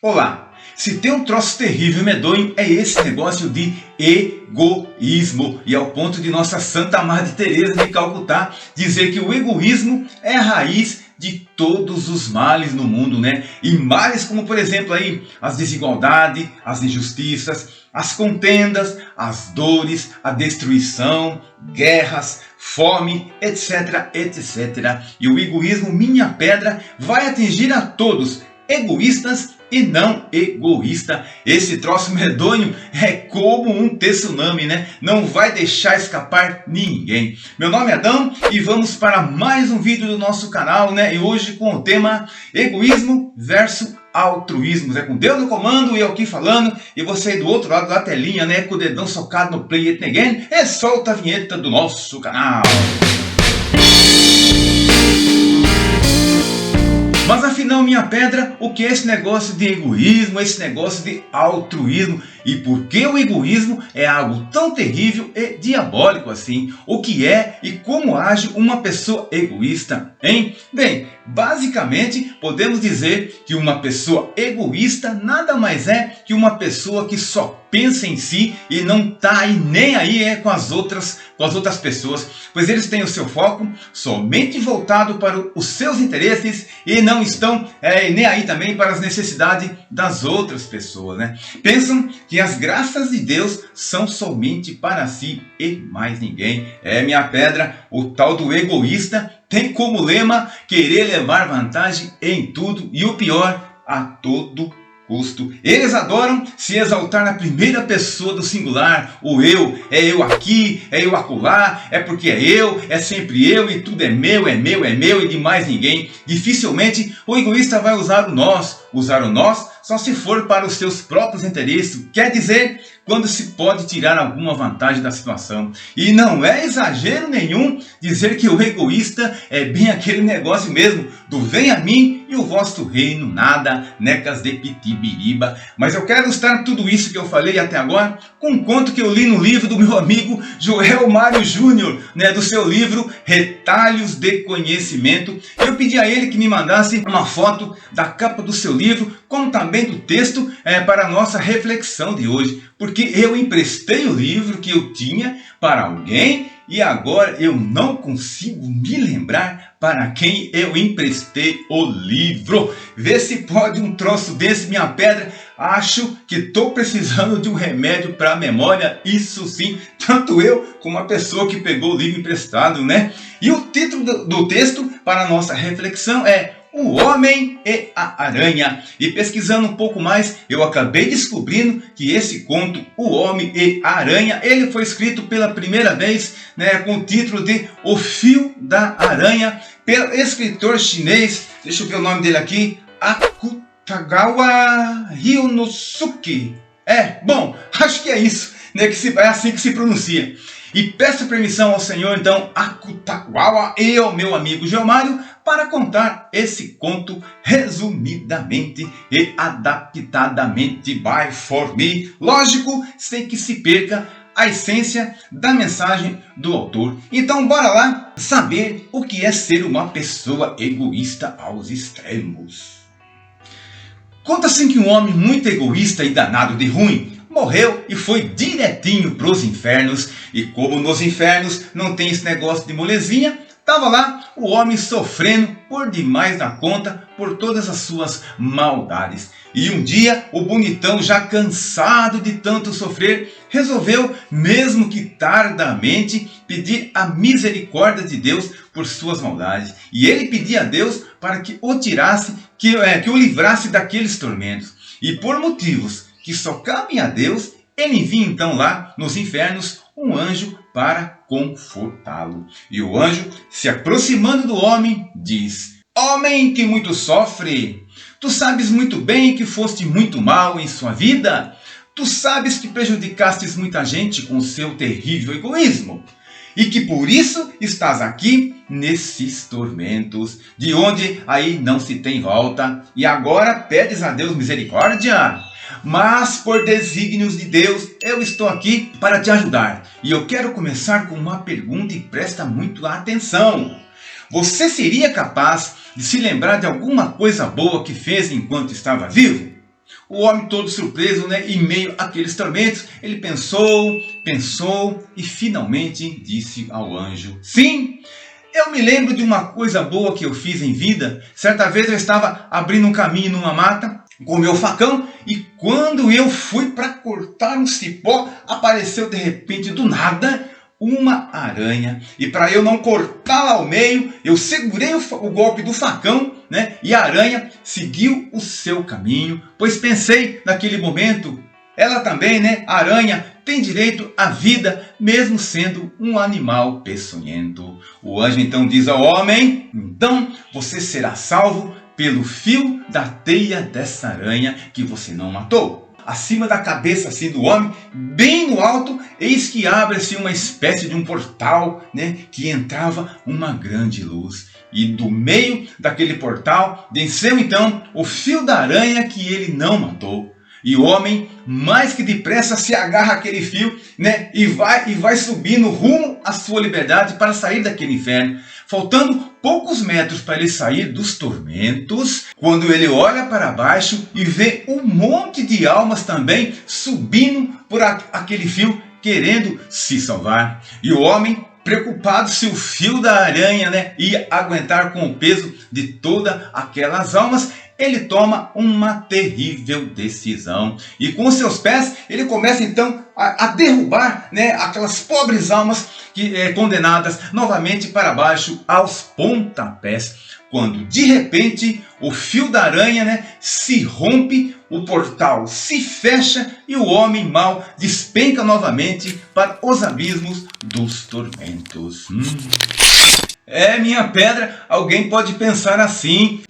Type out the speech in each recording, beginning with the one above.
Olá, se tem um troço terrível e medonho é esse negócio de egoísmo. E ao ponto de nossa Santa Madre Teresa de Calcutá dizer que o egoísmo é a raiz de todos os males no mundo, né? E males como, por exemplo, aí as desigualdades, as injustiças, as contendas, as dores, a destruição, guerras, fome, etc, etc. E o egoísmo, minha pedra, vai atingir a todos, egoístas e não egoísta. Esse troço medonho é como um tsunami, né? Não vai deixar escapar ninguém. Meu nome é Adão e vamos para mais um vídeo do nosso canal, né? E hoje com o tema egoísmo versus altruísmo. É com Deus no comando e eu aqui falando, e você aí do outro lado da telinha, né? Com o dedão socado no play it again, e solta a vinheta do nosso canal. Mas afinal, minha pedra, o que é esse negócio de egoísmo, esse negócio de altruísmo? E por que o egoísmo é algo tão terrível e diabólico assim? O que é e como age uma pessoa egoísta, hein? Bem, basicamente podemos dizer que uma pessoa egoísta nada mais é que uma pessoa que só pensa em si e não está aí nem aí com as outras pessoas, pois eles têm o seu foco somente voltado para os seus interesses e não estão nem aí também para as necessidades das outras pessoas, né? Pensam que as graças de Deus são somente para si e mais ninguém. É, minha pedra, o tal do egoísta tem como lema querer levar vantagem em tudo e o pior, a todo custo. Eles adoram se exaltar na primeira pessoa do singular. O eu, é eu aqui, é eu acolá, é porque é eu, é sempre eu e tudo é meu e de mais ninguém. Dificilmente o egoísta vai usar o nós. Usar o nós só se for para os seus próprios interesses. Quer dizer, quando se pode tirar alguma vantagem da situação. E não é exagero nenhum dizer que o egoísta é bem aquele negócio mesmo do vem a mim e o vosso reino nada, necas de pitibiriba. Mas eu quero ilustrar tudo isso que eu falei até agora com um conto que eu li no livro do meu amigo Joel Mário Júnior, né, do seu livro Retalhos de Conhecimento. Eu pedi a ele que me mandasse uma foto da capa do seu livro, como também do texto para a nossa reflexão de hoje. Porque eu emprestei o livro que eu tinha para alguém e agora eu não consigo me lembrar para quem eu emprestei o livro. Vê se pode um troço desse, minha pedra. Acho que estou precisando de um remédio para a memória, isso sim, tanto eu como a pessoa que pegou o livro emprestado, né? E o título do texto para a nossa reflexão é O Homem e a Aranha. E pesquisando um pouco mais, eu acabei descobrindo que esse conto, O Homem e a Aranha, ele foi escrito pela primeira vez, né, com o título de O Fio da Aranha, pelo escritor chinês, deixa eu ver o nome dele aqui, Akutagawa Ryunosuke. Bom, acho que é isso, né, é assim que se pronuncia. E peço permissão ao senhor, então, Akutagawa e ao meu amigo Geomário, para contar esse conto resumidamente e adaptadamente by for me. Lógico, sem que se perca a essência da mensagem do autor. Então, bora lá saber o que é ser uma pessoa egoísta aos extremos. Conta-se que um homem muito egoísta e danado de ruim morreu e foi direitinho para os infernos. E como nos infernos não tem esse negócio de molezinha, estava lá o homem sofrendo por demais da conta por todas as suas maldades. E um dia o bonitão, já cansado de tanto sofrer, resolveu, mesmo que tardamente, pedir a misericórdia de Deus por suas maldades. E ele pedia a Deus para que o tirasse, que o livrasse daqueles tormentos. E por motivos que só cabem a Deus, ele envia então lá nos infernos um anjo para confortá-lo. E o anjo, se aproximando do homem, diz: Homem que muito sofre, tu sabes muito bem que foste muito mal em sua vida. Tu sabes que prejudicastes muita gente com seu terrível egoísmo. E que por isso estás aqui nesses tormentos, de onde aí não se tem volta. E agora pedes a Deus misericórdia? Mas por desígnios de Deus, eu estou aqui para te ajudar. E eu quero começar com uma pergunta e presta muito atenção. Você seria capaz de se lembrar de alguma coisa boa que fez enquanto estava vivo? O homem todo surpreso, né, em meio àqueles tormentos, ele pensou e finalmente disse ao anjo: sim, eu me lembro de uma coisa boa que eu fiz em vida. Certa vez eu estava abrindo um caminho numa mata com meu facão e quando eu fui para cortar um cipó, apareceu de repente do nada uma aranha. E para eu não cortá-la ao meio, eu segurei o golpe do facão, né? E a aranha seguiu o seu caminho, pois pensei naquele momento, ela também, né? A aranha tem direito à vida, mesmo sendo um animal peçonhento. O anjo então diz ao homem: então você será salvo pelo fio da teia dessa aranha que você não matou. Acima da cabeça assim do homem, bem no alto, eis que abre-se uma espécie de um portal, né, que entrava uma grande luz. E do meio daquele portal desceu então o fio da aranha que ele não matou. E o homem, mais que depressa, se agarra àquele fio, né, e vai subindo rumo à sua liberdade para sair daquele inferno. Faltando poucos metros para ele sair dos tormentos, quando ele olha para baixo e vê um monte de almas também subindo por aquele fio, querendo se salvar. E o homem, preocupado se o fio da aranha, né, ia aguentar com o peso de todas aquelas almas, ele toma uma terrível decisão. E com seus pés ele começa então a derrubar, né, aquelas pobres almas condenadas novamente para baixo aos pontapés. Quando de repente o fio da aranha, né, se rompe, o portal se fecha e o homem mau despenca novamente para os abismos dos tormentos. Minha pedra, alguém pode pensar assim: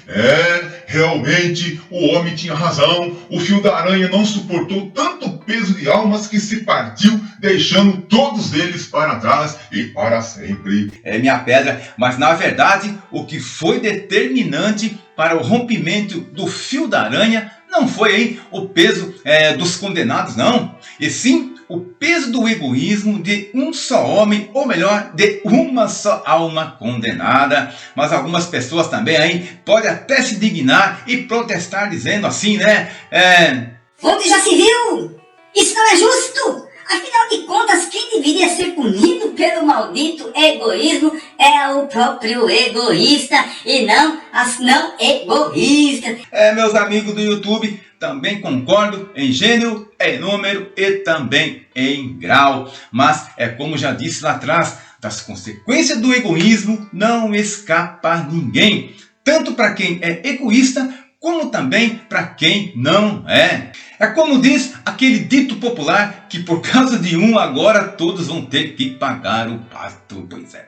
realmente o homem tinha razão. O fio da aranha não suportou tanto peso de almas que se partiu, deixando todos eles para trás e para sempre. Minha pedra, mas na verdade o que foi determinante para o rompimento do fio da aranha não foi aí o peso dos condenados, não, e sim o peso do egoísmo de um só homem, ou melhor, de uma só alma condenada. Mas algumas pessoas também aí podem até se dignar e protestar dizendo assim, né? Onde já se viu? Isso não é justo! Afinal de contas, quem deveria ser punido pelo maldito egoísmo é o próprio egoísta e não as não egoístas. Meus amigos do YouTube, também concordo em gênero, em número e também em grau. Mas como já disse lá atrás, das consequências do egoísmo não escapa ninguém. Tanto para quem é egoísta, como também para quem não é. É como diz aquele dito popular que por causa de um agora todos vão ter que pagar o pato. Pois é.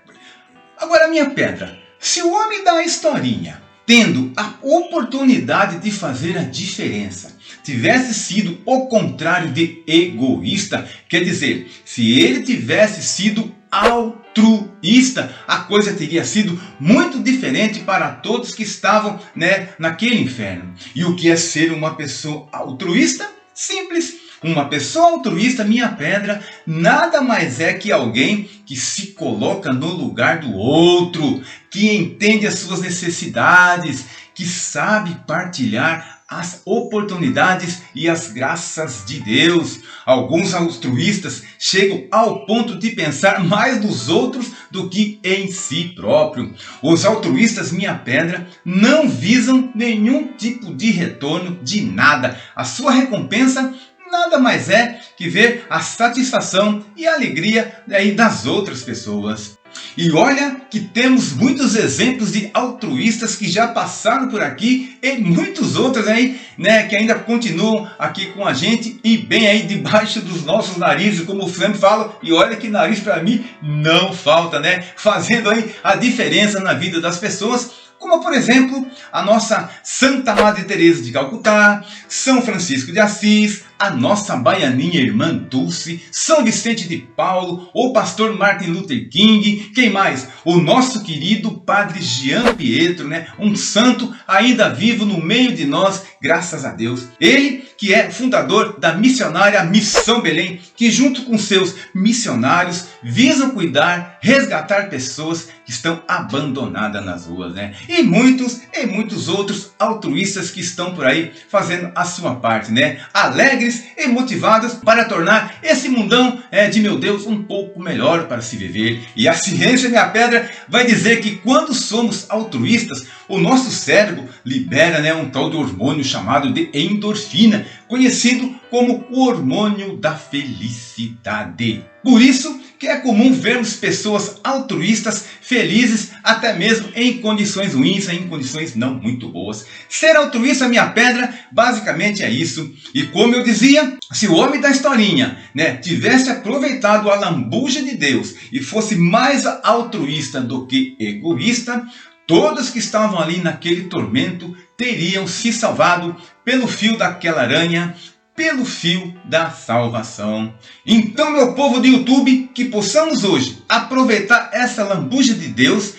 Agora minha pedra, se o homem da historinha, tendo a oportunidade de fazer a diferença, tivesse sido o contrário de egoísta, quer dizer, se ele tivesse sido altruísta, a coisa teria sido muito diferente para todos que estavam, né, naquele inferno. E o que é ser uma pessoa altruísta? Simples. Uma pessoa altruísta, minha pedra, nada mais é que alguém que se coloca no lugar do outro, que entende as suas necessidades, que sabe partilhar as oportunidades e as graças de Deus. Alguns altruístas chegam ao ponto de pensar mais nos outros do que em si próprio. Os altruístas, minha pedra, não visam nenhum tipo de retorno de nada. A sua recompensa nada mais é que ver a satisfação e a alegria das outras pessoas. E olha que temos muitos exemplos de altruístas que já passaram por aqui e muitos outros aí, né, que ainda continuam aqui com a gente e bem aí debaixo dos nossos narizes, como o sempre fala, e olha que nariz para mim não falta, né, fazendo aí a diferença na vida das pessoas. Como por exemplo, a nossa Santa Madre Teresa de Calcutá, São Francisco de Assis, a nossa baianinha irmã Dulce, São Vicente de Paulo, o pastor Martin Luther King, quem mais? O nosso querido Padre Jean Pietro, né? Um santo ainda vivo no meio de nós, graças a Deus. Ele que é fundador da missionária Missão Belém, que junto com seus missionários visam cuidar, resgatar pessoas que estão abandonadas nas ruas, né? E muitos outros altruístas que estão por aí fazendo a sua parte, né? Alegres e motivados para tornar esse mundão de meu Deus um pouco melhor para se viver. E a ciência, minha pedra, vai dizer que quando somos altruístas, o nosso cérebro libera, né, um tal de hormônio chamado de endorfina, conhecido como o hormônio da felicidade. Por isso que é comum vermos pessoas altruístas felizes até mesmo em condições ruins, em condições não muito boas. Ser altruísta, minha pedra, basicamente é isso. E como eu dizia, se o homem da historinha, né, tivesse aproveitado a lambuja de Deus e fosse mais altruísta do que egoísta, todos que estavam ali naquele tormento teriam se salvado pelo fio daquela aranha, pelo fio da salvação. Então, meu povo do YouTube, que possamos hoje aproveitar essa lambuja de Deus,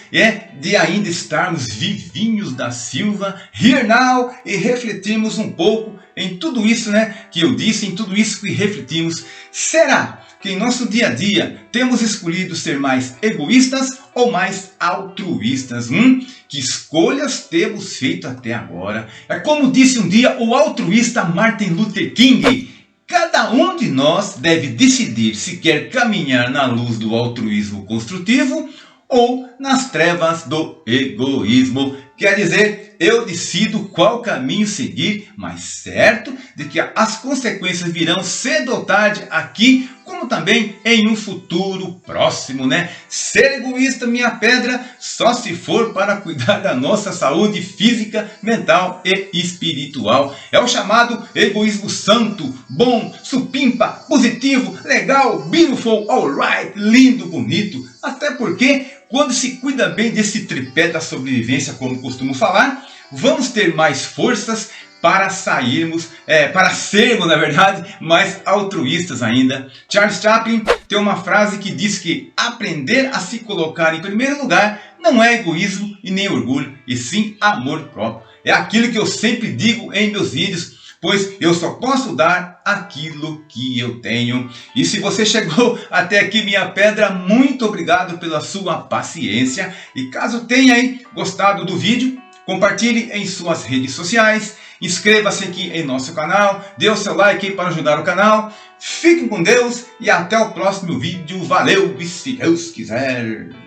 de ainda estarmos vivinhos da Silva, here now, e refletirmos um pouco em tudo isso, né, que eu disse, em tudo isso que refletimos. Será que em nosso dia a dia temos escolhido ser mais egoístas ou mais altruístas? Que escolhas temos feito até agora? É como disse um dia o altruísta Martin Luther King: cada um de nós deve decidir se quer caminhar na luz do altruísmo construtivo ou nas trevas do egoísmo. Quer dizer, eu decido qual caminho seguir, mas certo de que as consequências virão cedo ou tarde aqui, como também em um futuro próximo, né? Ser egoísta, minha pedra, só se for para cuidar da nossa saúde física, mental e espiritual. É o chamado egoísmo santo, bom, supimpa, positivo, legal, beautiful, alright, lindo, bonito. Até porque quando se cuida bem desse tripé da sobrevivência, como costumo falar, vamos ter mais forças para sairmos, para sermos, na verdade, mais altruístas ainda. Charles Chaplin tem uma frase que diz que aprender a se colocar em primeiro lugar não é egoísmo e nem orgulho, e sim amor próprio. É aquilo que eu sempre digo em meus vídeos, pois eu só posso dar aquilo que eu tenho. E se você chegou até aqui, minha pedra, muito obrigado pela sua paciência. E caso tenha aí gostado do vídeo, compartilhe em suas redes sociais, inscreva-se aqui em nosso canal, dê o seu like aí para ajudar o canal. Fiquem com Deus e até o próximo vídeo. Valeu, e se Deus quiser.